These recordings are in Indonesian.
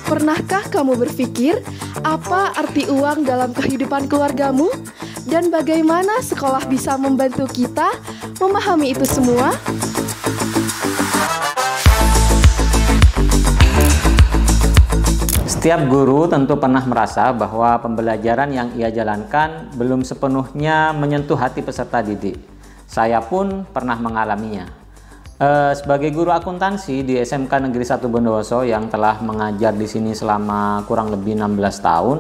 Pernahkah kamu berpikir apa arti uang dalam kehidupan keluargamu? Dan bagaimana sekolah bisa membantu kita memahami itu semua? Setiap guru tentu pernah merasa bahwa pembelajaran yang ia jalankan belum sepenuhnya menyentuh hati peserta didik. Saya pun pernah mengalaminya. Sebagai guru akuntansi di SMK Negeri 1 Bondowoso yang telah mengajar di sini selama kurang lebih 16 tahun,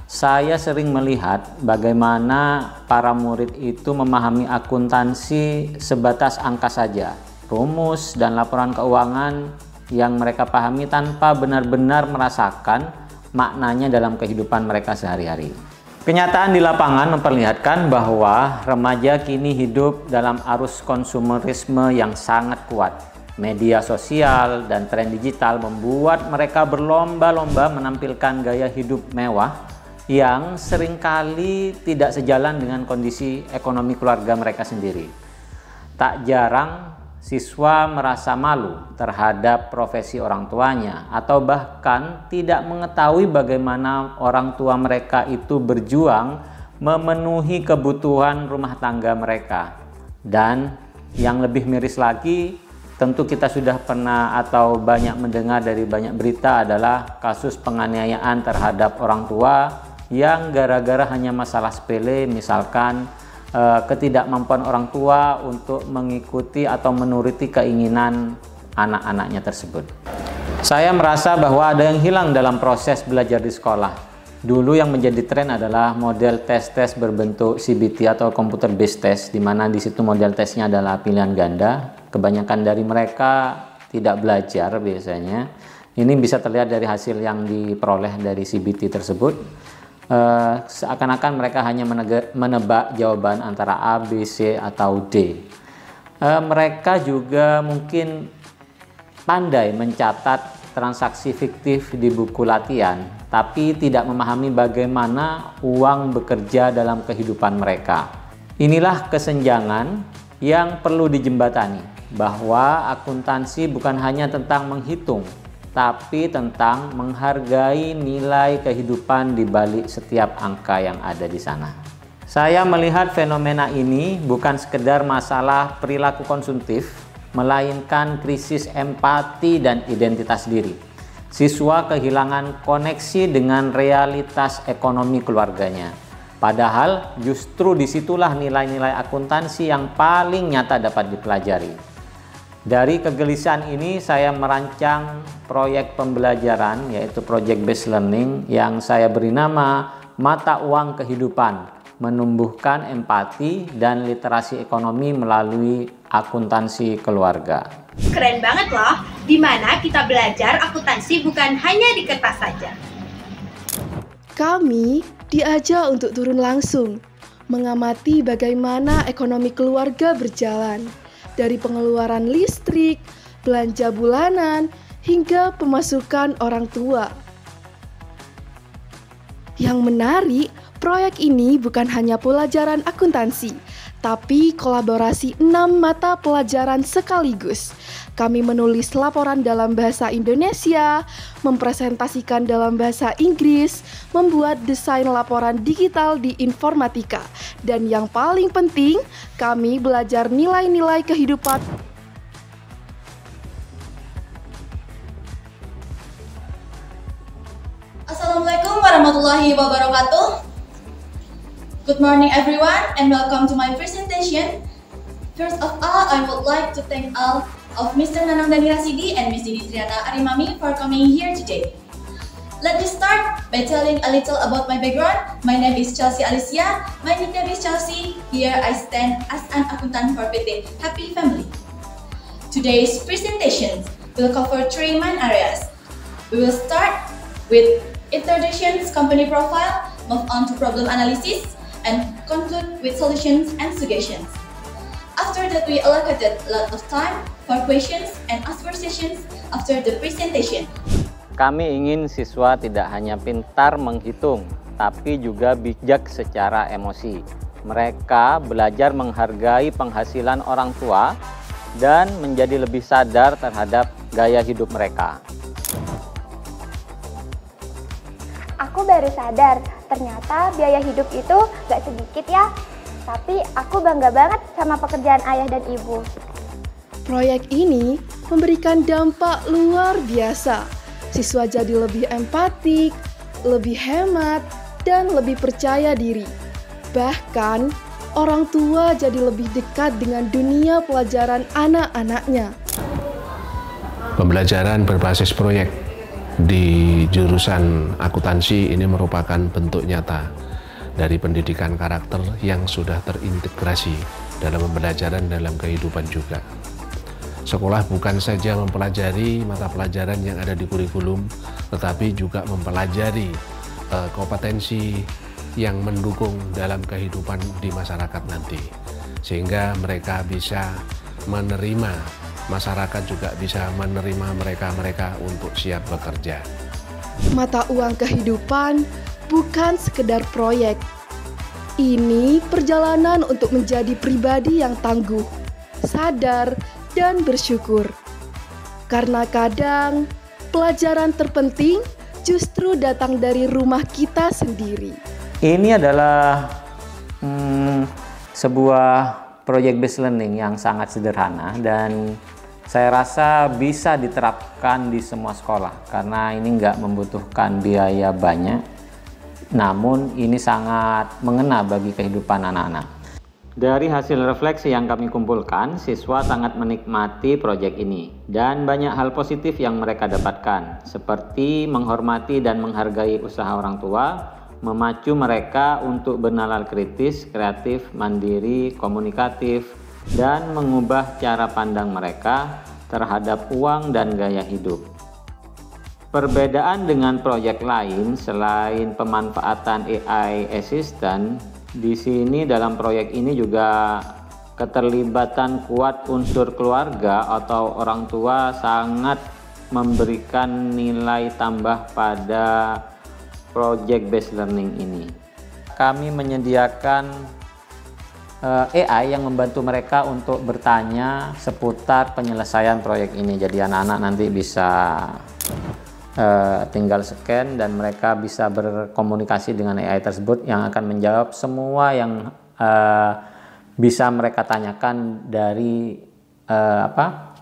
saya sering melihat bagaimana para murid itu memahami akuntansi sebatas angka saja, rumus dan laporan keuangan yang mereka pahami tanpa benar-benar merasakan maknanya dalam kehidupan mereka sehari-hari. Kenyataan di lapangan memperlihatkan bahwa remaja kini hidup dalam arus konsumerisme yang sangat kuat. Media sosial dan tren digital membuat mereka berlomba-lomba menampilkan gaya hidup mewah yang seringkali tidak sejalan dengan kondisi ekonomi keluarga mereka sendiri. Tak jarang siswa merasa malu terhadap profesi orang tuanya atau bahkan tidak mengetahui bagaimana orang tua mereka itu berjuang memenuhi kebutuhan rumah tangga mereka. Dan yang lebih miris lagi, tentu kita sudah pernah atau banyak mendengar dari banyak berita adalah kasus penganiayaan terhadap orang tua yang gara-gara hanya masalah sepele, misalkan ketidakmampuan orang tua untuk mengikuti atau menuruti keinginan anak-anaknya tersebut. Saya merasa bahwa ada yang hilang dalam proses belajar di sekolah. Dulu yang menjadi tren adalah model tes-tes berbentuk CBT atau computer based test, di mana di situ model tesnya adalah pilihan ganda. Kebanyakan dari mereka tidak belajar biasanya. Ini bisa terlihat dari hasil yang diperoleh dari CBT tersebut. Seakan-akan mereka hanya menebak jawaban antara A, B, C, atau D. Mereka juga mungkin pandai mencatat transaksi fiktif di buku latihan, tapi tidak memahami bagaimana uang bekerja dalam kehidupan mereka. Inilah kesenjangan yang perlu dijembatani, bahwa akuntansi bukan hanya tentang menghitung, tapi tentang menghargai nilai kehidupan di balik setiap angka yang ada di sana. Saya melihat fenomena ini bukan sekedar masalah perilaku konsumtif, melainkan krisis empati dan identitas diri. Siswa kehilangan koneksi dengan realitas ekonomi keluarganya. Padahal justru disitulah nilai-nilai akuntansi yang paling nyata dapat dipelajari. Dari kegelisahan ini saya merancang proyek pembelajaran, yaitu Project Based Learning, yang saya beri nama Mata Uang Kehidupan, menumbuhkan empati dan literasi ekonomi melalui akuntansi keluarga. Keren banget loh, dimana kita belajar akuntansi bukan hanya di kertas saja. Kami diajak untuk turun langsung, mengamati bagaimana ekonomi keluarga berjalan. Dari pengeluaran listrik, belanja bulanan, hingga pemasukan orang tua. Yang menarik, proyek ini bukan hanya pelajaran akuntansi, tapi kolaborasi 6 mata pelajaran sekaligus. Kami menulis laporan dalam bahasa Indonesia, mempresentasikan dalam bahasa Inggris, membuat desain laporan digital di informatika, dan yang paling penting, kami belajar nilai-nilai kehidupan. Assalamualaikum warahmatullahi wabarakatuh. Good morning everyone and welcome to my presentation. First of all, I would like to thank all of Mr. Nanang Dani Rasidi and Ms. Didi Triana Arimami for coming here today. Let me start by telling a little about my background. My name is Chelsea Alicia. My nickname is Chelsea. Here I stand as an accountant for PT Happy Family. Today's presentation will cover 3 main areas. We will start with introductions, company profile, move on to problem analysis, and conclude with solutions and suggestions. After that, we allocated a lot of time for questions and answer sessions after the presentation. Kami ingin siswa tidak hanya pintar menghitung, tapi juga bijak secara emosi. Mereka belajar menghargai penghasilan orang tua dan menjadi lebih sadar terhadap gaya hidup mereka. aku baru sadar, ternyata biaya hidup itu gak sedikit ya. Tapi aku bangga banget sama pekerjaan ayah dan ibu. Proyek ini memberikan dampak luar biasa. Siswa jadi lebih empatik, lebih hemat, dan lebih percaya diri. Bahkan, orang tua jadi lebih dekat dengan dunia pelajaran anak-anaknya. Pembelajaran berbasis proyek di jurusan akuntansi ini merupakan bentuk nyata dari pendidikan karakter yang sudah terintegrasi dalam pembelajaran dalam kehidupan juga. Sekolah bukan saja mempelajari mata pelajaran yang ada di kurikulum, tetapi juga mempelajari kompetensi yang mendukung dalam kehidupan di masyarakat nanti. Sehingga mereka bisa menerima, masyarakat juga bisa menerima mereka untuk siap bekerja. Mata uang kehidupan bukan sekedar proyek. Ini perjalanan untuk menjadi pribadi yang tangguh, sadar, dan bersyukur. Karena kadang pelajaran terpenting justru datang dari rumah kita sendiri. Ini adalah sebuah project based learning yang sangat sederhana dan saya rasa bisa diterapkan di semua sekolah karena ini nggak membutuhkan biaya banyak, namun ini sangat mengena bagi kehidupan anak-anak. Dari hasil refleksi yang kami kumpulkan, siswa sangat menikmati proyek ini dan banyak hal positif yang mereka dapatkan, seperti menghormati dan menghargai usaha orang tua, memacu mereka untuk bernalar kritis, kreatif, mandiri, komunikatif, dan mengubah cara pandang mereka terhadap uang dan gaya hidup. Perbedaan dengan proyek lain selain pemanfaatan AI assistant, di sini dalam proyek ini juga keterlibatan kuat unsur keluarga atau orang tua sangat memberikan nilai tambah pada project based learning ini. Kami menyediakan AI yang membantu mereka untuk bertanya seputar penyelesaian proyek ini. Jadi anak-anak nanti bisa tinggal scan dan mereka bisa berkomunikasi dengan AI tersebut yang akan menjawab semua yang bisa mereka tanyakan dari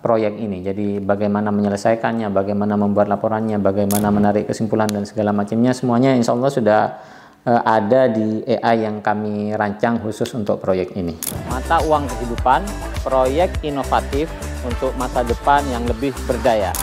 proyek ini. Jadi bagaimana menyelesaikannya, bagaimana membuat laporannya, bagaimana menarik kesimpulan dan segala macamnya, semuanya insya Allah sudah ada di AI yang kami rancang khusus untuk proyek ini. Mata uang kehidupan, proyek inovatif untuk masa depan yang lebih berdaya.